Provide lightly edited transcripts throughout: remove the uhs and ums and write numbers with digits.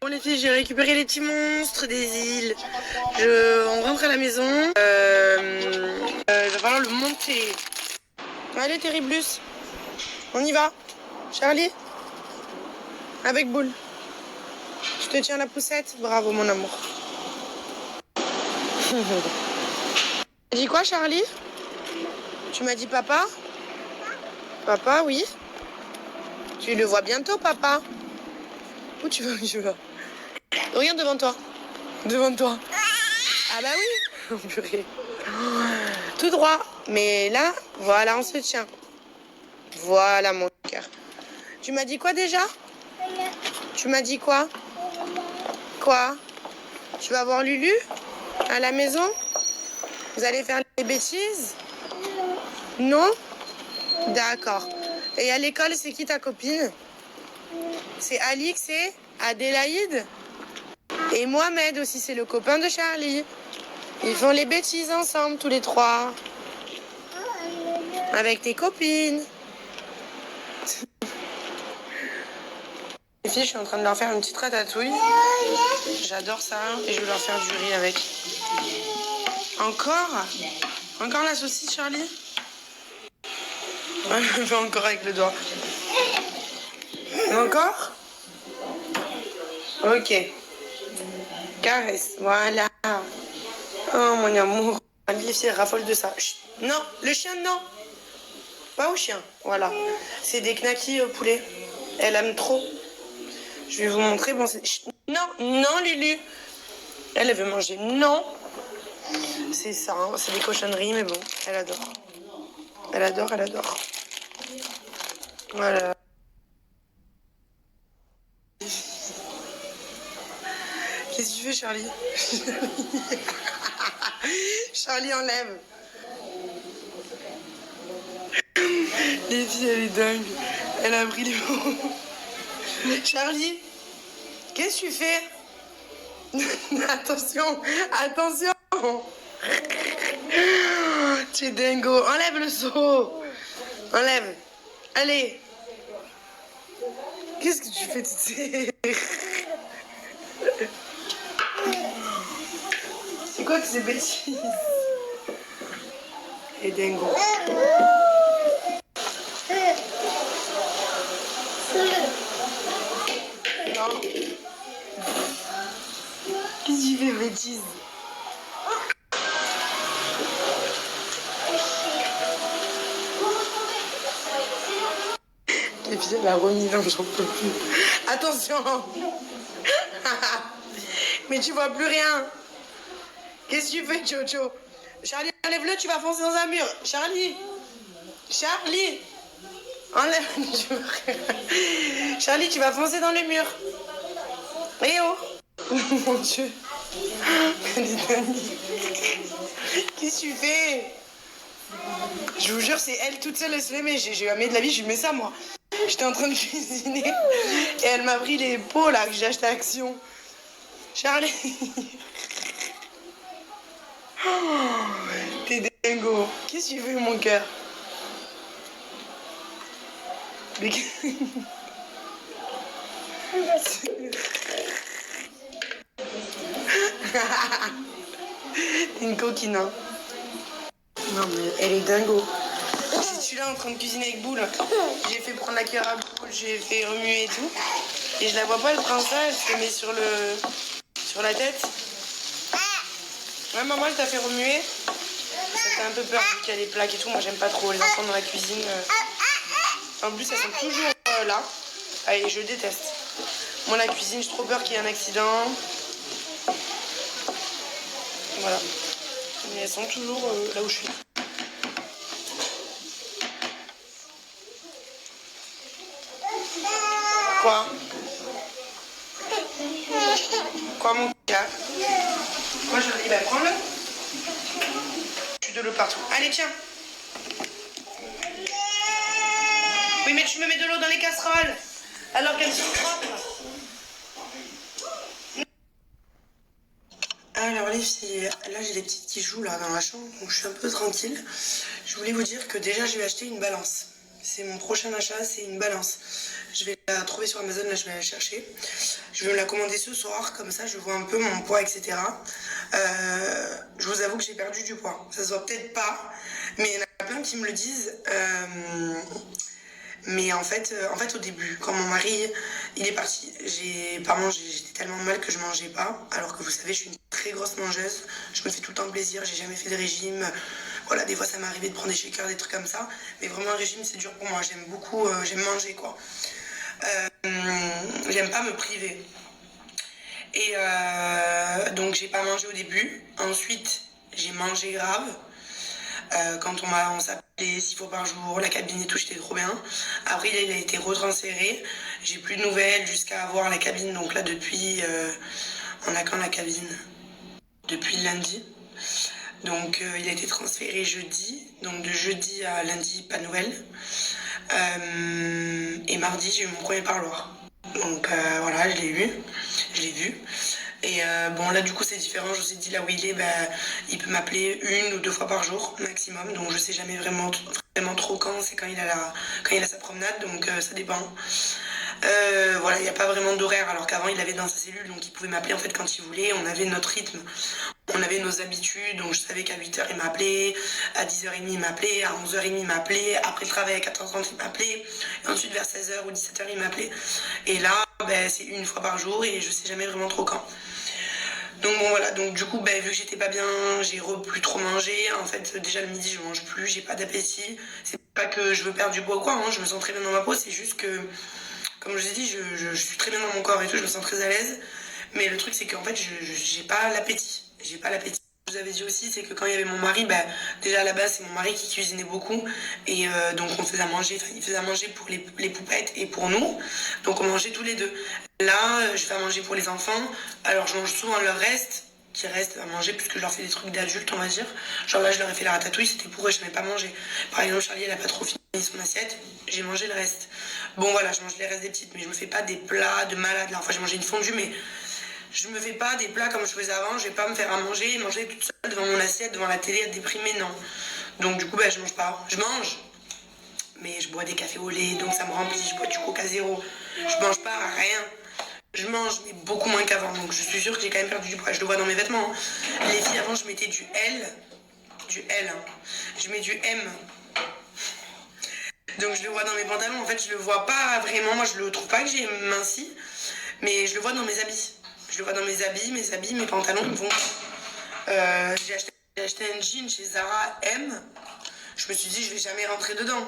Bon les filles, j'ai récupéré les petits monstres des îles. On rentre à la maison. Il va falloir le monter. Allez Terriblus, on y va. Charlie, avec Boule. Je te tiens la poussette. Bravo mon amour. Tu m'as dit quoi Charlie? Tu m'as dit papa? Papa, oui. Tu le vois bientôt papa. Où tu vas? Je veux. Regarde devant toi. Devant toi. Ah bah oui. Oh, purée. Tout droit. Mais là, voilà, on se tient. Voilà mon cœur. Tu m'as dit quoi déjà? Tu m'as dit quoi? Quoi? Tu vas voir Lulu à la maison? Vous allez faire des bêtises? Non? D'accord. Et à l'école, c'est qui ta copine? C'est Alix et Adélaïde? Et Mohamed aussi, c'est le copain de Charlie. Ils font les bêtises ensemble, tous les trois. Avec tes copines. Les filles, je suis en train de leur faire une petite ratatouille. J'adore ça. Et je vais leur faire du riz avec. Encore? Encore la saucisse, Charlie? Je fais encore avec le doigt. Encore? Ok. Caresse. Voilà. Oh, mon amour. Alice raffole de ça. Chut. Non, le chien, non. Pas au chien. Voilà. C'est des knackis au poulet. Elle aime trop. Je vais vous montrer. Bon, c'est... Chut. Non, non, Lulu. Elle veut manger. Non. C'est ça. Hein. C'est des cochonneries, mais bon, elle adore. Elle adore, elle adore. Voilà. Qu'est-ce que tu fais, Charlie? Charlie enlève. Les filles, elle est dingue. Elle a pris les mots. Charlie, qu'est-ce que tu fais? Attention, attention. Tu es dingo. Enlève le seau. Enlève. Allez. Qu'est-ce que tu fais, tu sais? C'est quoi que ces bêtises? Et dingo. Non. Qu'est-ce que tu fais, bêtise? Les filles, elle a remis là, j'en peux plus. Attention. Mais tu vois plus rien. Qu'est-ce que tu fais, Jojo? Charlie, enlève-le, tu vas foncer dans un mur. Charlie. Charlie. Enlève. Charlie, tu vas foncer dans le mur. Eh oh. Mon Dieu. Qu'est-ce que tu fais? Je vous jure, c'est elle toute seule, elle se les met. J'ai jamais de la vie, je lui mets ça, moi. J'étais en train de cuisiner et elle m'a pris les pots, là, que j'ai acheté à Action. Charlie. Oh, t'es dingo. Qu'est-ce que tu fais, mon cœur? Mais... T'es une coquine, hein. Non, mais elle est dingo. Je suis là en train de cuisiner avec Boule. J'ai fait prendre la cuillère à Boule, j'ai fait remuer et tout. Et je la vois pas, elle prend ça, elle se met sur la tête. Ouais, maman, elle t'a fait remuer. Ça fait un peu peur vu qu'il y a les plaques et tout. Moi, j'aime pas trop les enfants dans la cuisine. En plus, elles sont toujours là. Allez, je déteste. Moi, la cuisine, j'ai trop peur qu'il y ait un accident. Voilà. Mais elles sont toujours là où je suis. Quoi? Quoi, mon gars? Moi, je dis, bah, prends-le. Je suis de l'eau partout. Allez, tiens. Oui, mais tu me mets de l'eau dans les casseroles. Alors qu'elles sont propres. Alors les filles, là j'ai les petites qui jouent là dans la chambre, donc je suis un peu tranquille. Je voulais vous dire que déjà je vais acheter une balance. C'est mon prochain achat, c'est une balance. Je vais la trouver sur Amazon, là je vais la chercher. Je vais me la commander ce soir, comme ça je vois un peu mon poids, etc. Je vous avoue que j'ai perdu du poids. Ça se voit peut-être pas, mais il y en a plein qui me le disent. Mais en fait, au début, quand mon mari il est parti, j'ai pas mangé. J'étais tellement mal que je mangeais pas. Alors que vous savez, je suis une très grosse mangeuse. Je me fais tout le temps plaisir. J'ai jamais fait de régime. Voilà, des fois ça m'est arrivé de prendre des shakers, des trucs comme ça. Mais vraiment, un régime, c'est dur pour moi. J'aime beaucoup, j'aime manger quoi. J'aime pas me priver. Et donc, j'ai pas mangé au début. Ensuite, j'ai mangé grave. Quand on s'appelait 6 fois par jour, la cabine et tout, j'étais trop bien. Après, il a été retransféré. J'ai plus de nouvelles jusqu'à avoir la cabine. Donc là, depuis... on a quand la cabine? Depuis lundi. Donc il a été transféré jeudi. Donc de jeudi à lundi, pas de nouvelles. Et mardi, j'ai eu mon premier parloir. Donc voilà, je l'ai vu. Et bon, là, du coup, c'est différent. Je vous ai dit, là où il est, il peut m'appeler 1 ou 2 fois par jour, maximum. Donc, je sais jamais vraiment trop quand. C'est quand il a sa promenade. Donc, ça dépend. Voilà, il n'y a pas vraiment d'horaire. Alors qu'avant, il avait dans sa cellule. Donc, il pouvait m'appeler, en fait, quand il voulait. On avait notre rythme. On avait nos habitudes. Donc, je savais qu'à 8h, il m'appelait. À 10h30, il m'appelait. À 11h30, il m'appelait. Après le travail, à 4h30, il m'appelait. Et ensuite, vers 16h ou 17h, il m'appelait. Et là, c'est 1 fois par jour. Et je sais jamais vraiment trop quand. Donc bon voilà, donc du coup vu que j'étais pas bien, j'ai plus trop mangé. En fait déjà le midi je mange plus, j'ai pas d'appétit. C'est pas que je veux perdre du poids ou quoi, hein, je me sens très bien dans ma peau, c'est juste que comme je vous ai dit, je suis très bien dans mon corps et tout, je me sens très à l'aise. Mais le truc c'est qu'en fait j'ai pas l'appétit. J'ai pas l'appétit. Je vous avais dit aussi, c'est que quand il y avait mon mari, déjà à la base c'est mon mari qui cuisinait beaucoup. Et donc on faisait à manger, il faisait à manger pour les poupettes et pour nous. Donc on mangeait tous les deux. Là, je fais à manger pour les enfants. Alors, je mange souvent leur reste, qui reste à manger, puisque je leur fais des trucs d'adultes, on va dire. Genre là, je leur ai fait la ratatouille, c'était pour eux, je n'avais pas mangé. Par exemple, Charlie, elle a pas trop fini son assiette, j'ai mangé le reste. Bon, voilà, je mange les restes des petites, mais je me fais pas des plats de malade. Là, enfin, j'ai mangé une fondue, mais je me fais pas des plats comme je faisais avant. Je vais pas me faire à manger toute seule devant mon assiette, devant la télé, à déprimer, non. Donc, du coup, je mange pas. Je mange, mais je bois des cafés au lait, donc ça me remplit. Je bois du coca zéro. Je mange pas rien. Je mange, mais beaucoup moins qu'avant. Donc je suis sûre que j'ai quand même perdu du poids. Je le vois dans mes vêtements. Hein. Les filles, avant, je mettais du L. Du L. Hein. Je mets du M. Donc je le vois dans mes pantalons. En fait, je le vois pas vraiment. Moi, je le trouve pas que j'ai minci. Mais je le vois dans mes habits. Je le vois dans mes habits, mes pantalons, ils vont. J'ai acheté un jean chez Zara M. Je me suis dit, je vais jamais rentrer dedans.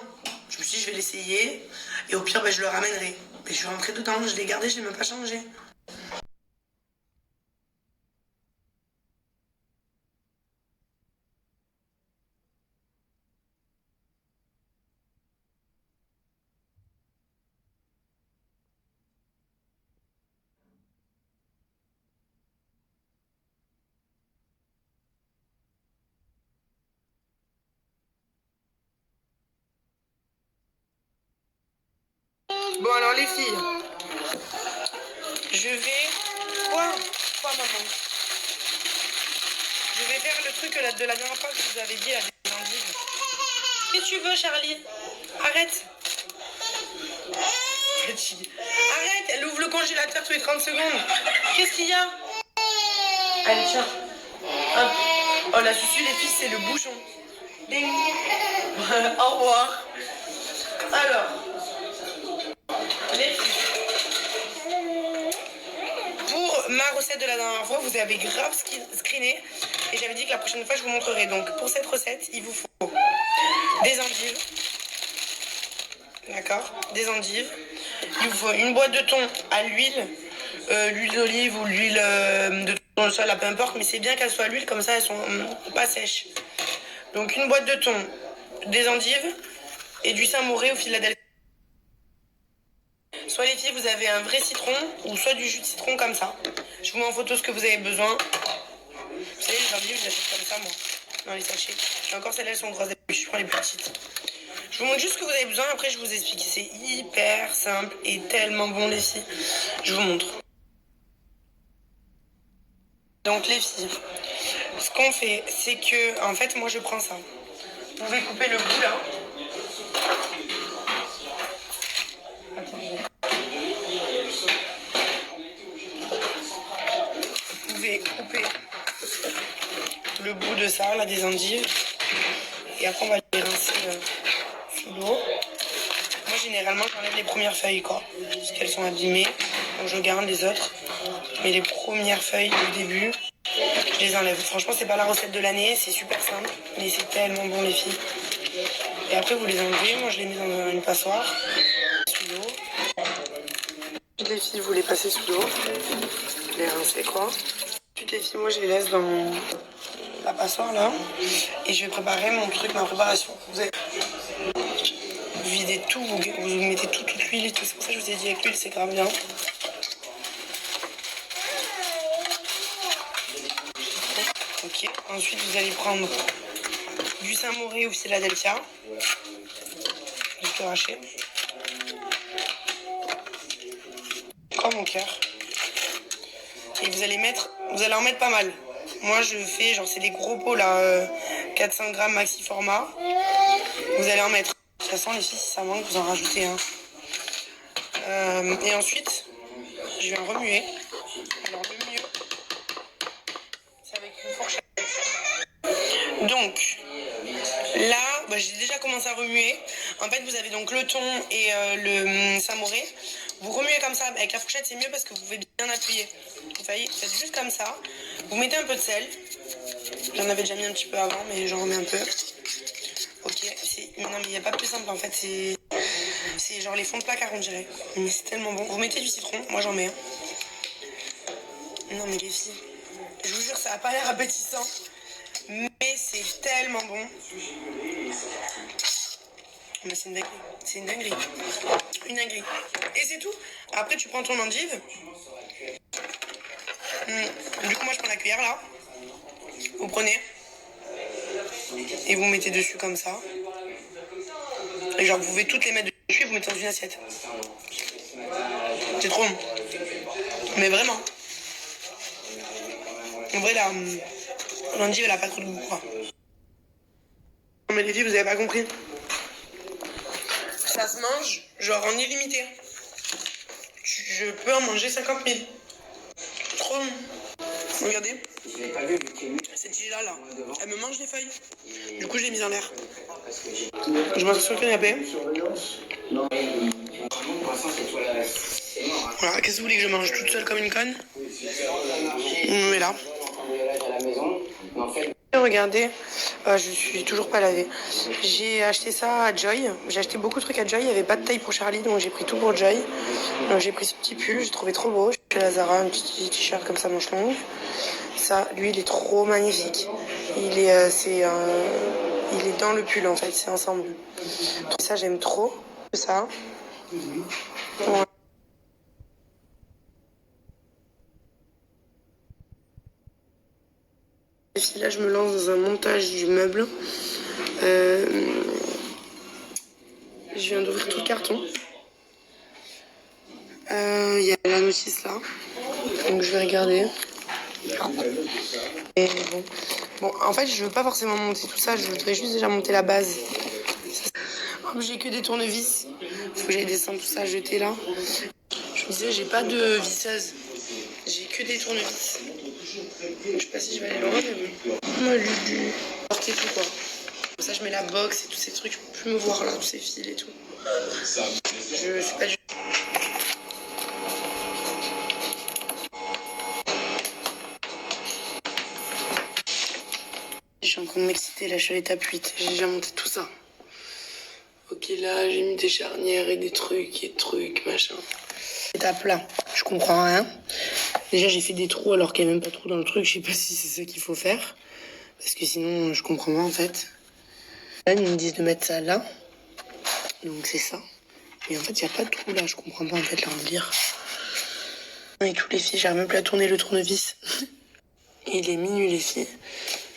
Je me suis dit, je vais l'essayer. Et au pire, je le ramènerai. Mais je suis rentrée dedans, je l'ai gardé, je l'ai même pas changé. Bon alors les filles, je vais... Quoi maman? Je vais faire le truc de la dernière fois que je vous avais dit, la endives. Qu'est-ce que tu veux Charlie? Arrête. Arrête, elle ouvre le congélateur tous les 30 secondes. Qu'est-ce qu'il y a? Allez tiens. Hop. Oh la susu les filles c'est le bouchon. Ding. Au revoir. Alors, les filles. Pour ma recette de la dernière fois, vous avez grave screené et j'avais dit que la prochaine fois je vous montrerai. Donc pour cette recette, il vous faut des endives. D'accord? Des endives. Il vous faut une boîte de thon à l'huile. L'huile d'olive ou l'huile de tournesol, peu importe, mais c'est bien qu'elle soit à l'huile, comme ça elles sont pas sèches. Donc une boîte de thon, des endives et du samouré au Philadelphie. Soit les filles, vous avez un vrai citron ou soit du jus de citron comme ça. Je vous mets en photo ce que vous avez besoin. Vous savez, les endives, je les achète comme ça, moi, dans les sachets. Et encore, celles-là, elles sont grosses. Je prends les plus petites. Je vous montre juste ce que vous avez besoin, après je vous explique. C'est hyper simple et tellement bon, les filles. Je vous montre. Donc, les filles, ce qu'on fait, c'est que, en fait, moi, je prends ça. Vous pouvez couper le bout, là. vais couper le bout de ça, là, des endives. Et après, on va les rincer sous l'eau. Moi, généralement, j'enlève les premières feuilles, quoi. Parce qu'elles sont abîmées. Donc, je garde les autres. Mais les premières feuilles du début, je les enlève. Franchement, c'est pas la recette de l'année. C'est super simple. Mais c'est tellement bon, les filles. Et après, vous les enlevez. Moi, je les mets dans une passoire. Sous l'eau. Les filles, vous les passez sous l'eau. Les rincer, quoi. Toutes les filles, moi, je les laisse dans la passoire, là. Et je vais préparer mon truc, ma préparation. Vous videz tout, vous mettez toute l'huile et tout. C'est pour ça que je vous ai dit avec l'huile, c'est grave bien. Ok. Ensuite, vous allez prendre du Saint-Moré ou Philadelphia. Du tout haché. Comme mon cœur. Et vous allez en mettre pas mal. Moi, je fais, genre, c'est des gros pots, là, 400 grammes maxi format. Vous allez en mettre. De toute façon, les filles, si ça manque, vous en rajoutez un. Et ensuite, je vais en remuer. Alors, le mieux, c'est avec une fourchette. Donc, là, j'ai déjà commencé à remuer. En fait, vous avez donc le thon et le Saint-Moré. Vous remuez comme ça. Avec la fourchette, c'est mieux parce que vous pouvez bien appuyer. Vous voyez, faites juste comme ça. Vous mettez un peu de sel. J'en avais déjà mis un petit peu avant, mais j'en remets un peu. Ok, non mais il n'y a pas plus simple en fait, c'est genre les fonds de placard on dirait. Mais c'est tellement bon. Vous mettez du citron, moi j'en mets un. Non mais les filles, je vous jure ça n'a pas l'air appétissant, mais c'est tellement bon. Mais c'est une dinguerie, c'est une dinguerie. Une dinguerie. Et c'est tout. Après tu prends ton endive. Du coup moi je prends la cuillère là. Vous prenez. Et vous mettez dessus comme ça. Et genre vous pouvez toutes les mettre dessus et vous mettez dans une assiette. C'est trop bon. Mais vraiment. En vrai l'endive elle a pas trop de goût quoi. Non mais les filles vous avez pas compris. Ça se mange genre en illimité. Je peux en manger 50 000. Trop bon. Regardez. Cette tige là, elle me mange les feuilles. Du coup je l'ai mise en l'air. Je mange sur le canapé. Voilà, qu'est-ce que vous voulez que je mange toute seule comme une conne? Mais là. Regardez, je suis toujours pas lavée. J'ai acheté ça à Joy. J'ai acheté beaucoup de trucs à Joy. Il n'y avait pas de taille pour Charlie, donc j'ai pris tout pour Joy. Donc j'ai pris ce petit pull, j'ai trouvé trop beau. J'ai la Zara, un petit t-shirt comme ça, manche longue. Ça, lui, il est trop magnifique. Il est dans le pull en fait, c'est ensemble. Ça, j'aime trop. Ça. Ouais. Là, je me lance dans un montage du meuble. Je viens d'ouvrir tout le carton. Il y a la notice là. Donc je vais regarder. Et bon, en fait, je veux pas forcément monter tout ça. Je voudrais juste déjà monter la base. J'ai que des tournevis. Faut que j'aille descendre tout ça, jeter là. Je me disais, j'ai pas de visseuse. J'ai que des tournevis. Je sais pas si je vais aller loin, mais bon. Moi, du porter tout quoi. Comme ça, je mets la box et tous ces trucs. Je peux plus me voir là, tous ces fils et tout. Je sais pas du tout. Je suis en train de m'exciter, là, je suis à l'étape 8. J'ai déjà monté tout ça. Ok, là, j'ai mis des charnières et des trucs, machin. Étape là, je comprends rien. Déjà, j'ai fait des trous alors qu'il n'y a même pas de trous dans le truc. Je sais pas si c'est ça qu'il faut faire. Parce que sinon, je comprends pas en fait. Là, ils me disent de mettre ça là. Donc c'est ça. Mais en fait, il n'y a pas de trou là. Je comprends pas en fait leur délire. Et tous les filles, j'arrive même plus à tourner le tournevis. Il est minuit les filles.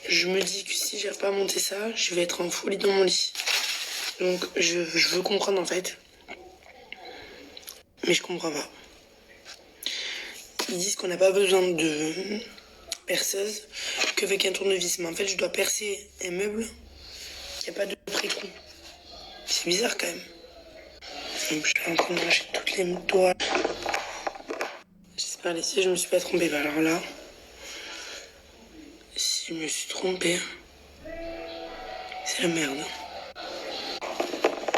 Je me dis que si j'arrive pas à monter ça, je vais être en folie dans mon lit. Donc je veux comprendre en fait. Mais je comprends pas. Ils disent qu'on n'a pas besoin de perceuse qu'avec un tournevis. Mais en fait, je dois percer un meuble. Il n'y a pas de pré-trou. C'est bizarre quand même. Donc, je suis en train de lâcher toutes les doigts. J'espère les filles, je me suis pas trompée. Alors là, Je me suis trompée. C'est la merde.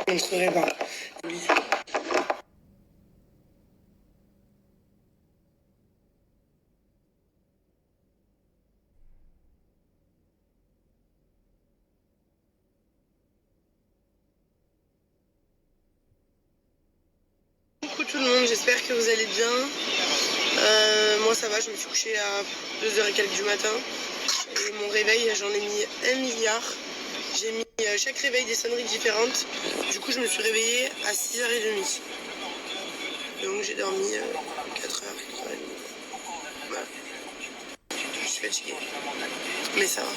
On ne saurait pas. Oui. Coucou tout le monde, j'espère que vous allez bien. Moi ça va, je me suis couchée à 2h et quelques du matin. Et mon réveil, j'en ai mis 1 milliard. J'ai mis chaque réveil des sonneries différentes. Du coup, je me suis réveillée à 6h30. Donc j'ai dormi 4h, 4h30. Voilà. Je suis fatiguée. Mais ça va.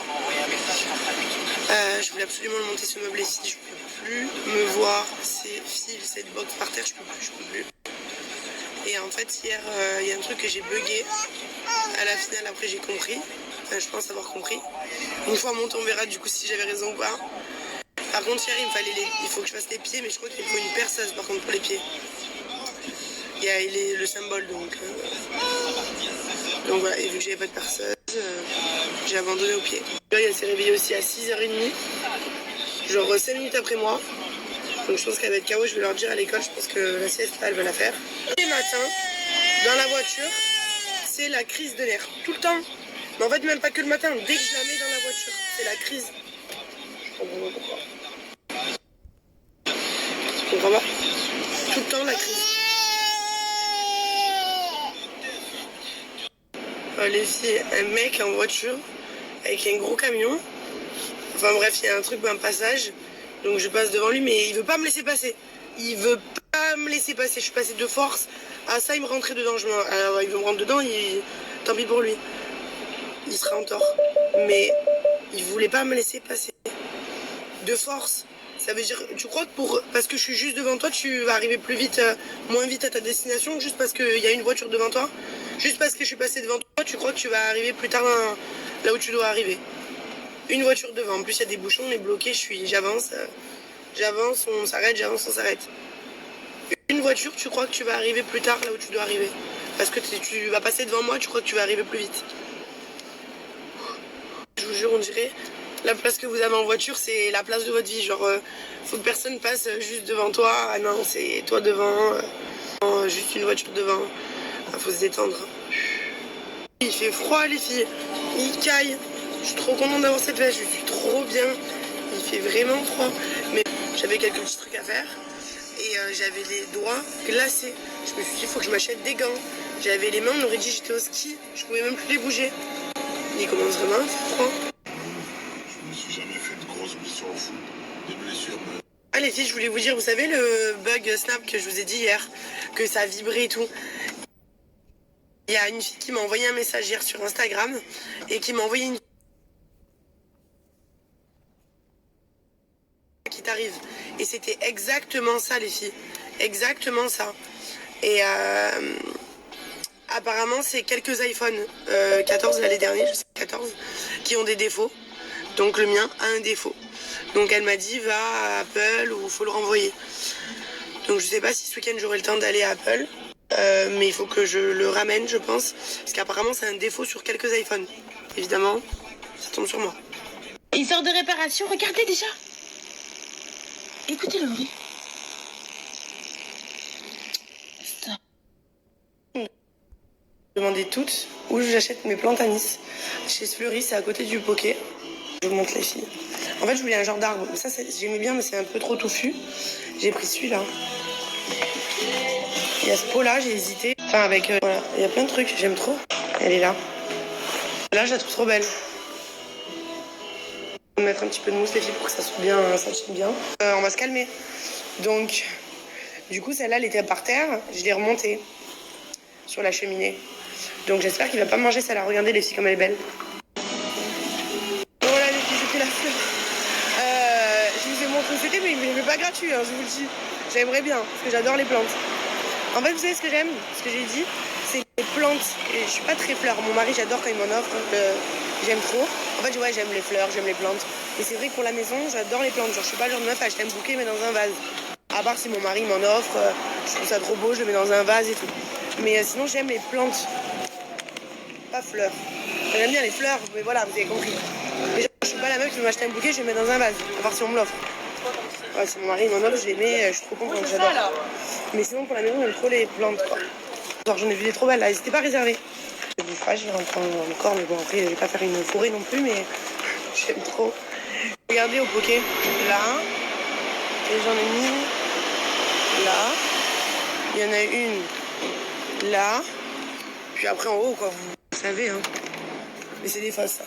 Je voulais absolument le monter ce meuble ici. Je peux plus me voir ces fils, cette box par terre. Je peux plus. Et en fait, hier, il y a un truc que j'ai bugué. À la finale, après, j'ai compris. Enfin, je pense avoir compris. Une fois monté, on verra du coup si j'avais raison ou pas. Par contre, hier, il faut que je fasse les pieds, mais je crois qu'il faut une perceuse par contre pour les pieds. Il est le symbole, donc voilà. Et vu que j'avais pas de perceuse, j'ai abandonné au pied. Là, elle s'est réveillée aussi à 6h30, genre 5 minutes après moi. Donc je pense qu'elle va être KO, je vais leur dire à l'école, je pense que la sieste là, elle va la faire. Les matins, dans la voiture, c'est la crise de nerfs. Tout le temps. Mais en fait, même pas que le matin, dès que je la mets dans la voiture, c'est la crise. Je comprends pas pourquoi. Je comprends pas. Tout le temps, la crise. Les filles, un mec en voiture, avec un gros camion. Enfin bref, il y a un truc, un passage. Donc je passe devant lui, mais il veut pas me laisser passer. Il veut pas me laisser passer. Je suis passée de force. Ah ça, il me rentrait dedans. Alors, il veut me rentrer dedans, tant pis pour lui. Il sera en tort. Mais il voulait pas me laisser passer. De force. Ça veut dire, tu crois que parce que je suis juste devant toi, tu vas arriver plus vite, moins vite à ta destination, juste parce qu'il y a une voiture devant toi? Juste parce que je suis passée devant toi, tu crois que tu vas arriver plus tard là où tu dois arriver? Une voiture devant, en plus il y a des bouchons, on est bloqué, j'avance, on s'arrête, j'avance, on s'arrête. Une voiture, tu crois que tu vas arriver plus tard là où tu dois arriver? Parce que tu vas passer devant moi, tu crois que tu vas arriver plus vite? Je vous jure, on dirait, la place que vous avez en voiture, c'est la place de votre vie. Genre, faut que personne passe juste devant toi. Ah non, c'est toi devant, juste une voiture devant. Faut se détendre. Il fait froid, les filles. Il caille. Je suis trop contente d'avoir cette veste. Je suis trop bien. Il fait vraiment froid. Mais j'avais quelques petits trucs à faire. Et j'avais les doigts glacés. Je me suis dit, il faut que je m'achète des gants. J'avais les mains, on aurait dit j'étais au ski. Je pouvais même plus les bouger. Il commence vraiment à faire froid. Je me suis jamais fait de grosses blessures au foot. Des blessures. Ah les filles, je voulais vous dire, vous savez le bug Snap que je vous ai dit hier, que ça vibrait et tout. Il y a une fille qui m'a envoyé un message hier sur Instagram et qui m'a envoyé une qui t'arrive. Et c'était exactement ça les filles. Exactement ça. Et apparemment c'est quelques iPhone 14 l'année dernière, je sais 14, qui ont des défauts. Donc le mien a un défaut. Donc elle m'a dit va à Apple ou faut le renvoyer. Donc je sais pas si ce week-end j'aurai le temps d'aller à Apple. Mais il faut que je le ramène, je pense. Parce qu'apparemment, c'est un défaut sur quelques iPhones. Évidemment, ça tombe sur moi. Il sort de réparation, regardez déjà. Écoutez le bruit. Stop. Demandez toutes où j'achète mes plantes à Nice. Chez Fleury, c'est à côté du Poké. Je vous montre les filles. En fait, je voulais un genre d'arbre. Ça, j'aimais bien, mais c'est un peu trop touffu. J'ai pris celui-là. Il y a ce pot-là, j'ai hésité. Enfin, avec... voilà, il y a plein de trucs, j'aime trop. Elle est là. Là, je la trouve trop belle. On va mettre un petit peu de mousse, les filles, pour que ça soit bien, ça tienne bien. On va se calmer. Donc, du coup, celle-là, elle était par terre. Je l'ai remontée sur la cheminée. Donc, j'espère qu'il va pas manger celle-là. Regardez, les filles, comme elle est belle. Voilà, les filles, c'était la fleur. Je vous ai montré où c'était, mais il n'est pas gratuit, hein, je vous le dis. J'aimerais bien, parce que j'adore les plantes. En fait, vous savez ce que j'aime, ce que j'ai dit, c'est les plantes. Et je suis pas très fleur. Mon mari, j'adore quand il m'en offre. J'aime trop. En fait, ouais, j'aime les fleurs, j'aime les plantes. Et c'est vrai que pour la maison, j'adore les plantes. Genre, je suis pas le genre de meuf à acheter un bouquet, mais dans un vase. À part si mon mari m'en offre, je trouve ça trop beau, je le mets dans un vase et tout. Mais sinon, j'aime les plantes. pas fleurs. J'aime bien les fleurs, mais voilà, vous avez compris. Déjà, je suis pas la meuf qui veut m'acheter un bouquet, je vais le mettre dans un vase, à part si on me l'offre. Ouais, si mon mari m'en offre, je les mets, je suis trop contente, j'adore. Mais sinon, pour la maison, j'aime trop les plantes, quoi. Alors, j'en ai vu des trop belles, là, n'hésitez pas à réserver. Je ne pas, je vais rentrer encore, mais bon, après, je vais pas faire une forêt non plus, mais j'aime trop. Regardez au poké, là, et j'en ai mis là. Il y en a une là, puis après en haut, quoi, vous savez, hein. Mais c'est des fausses.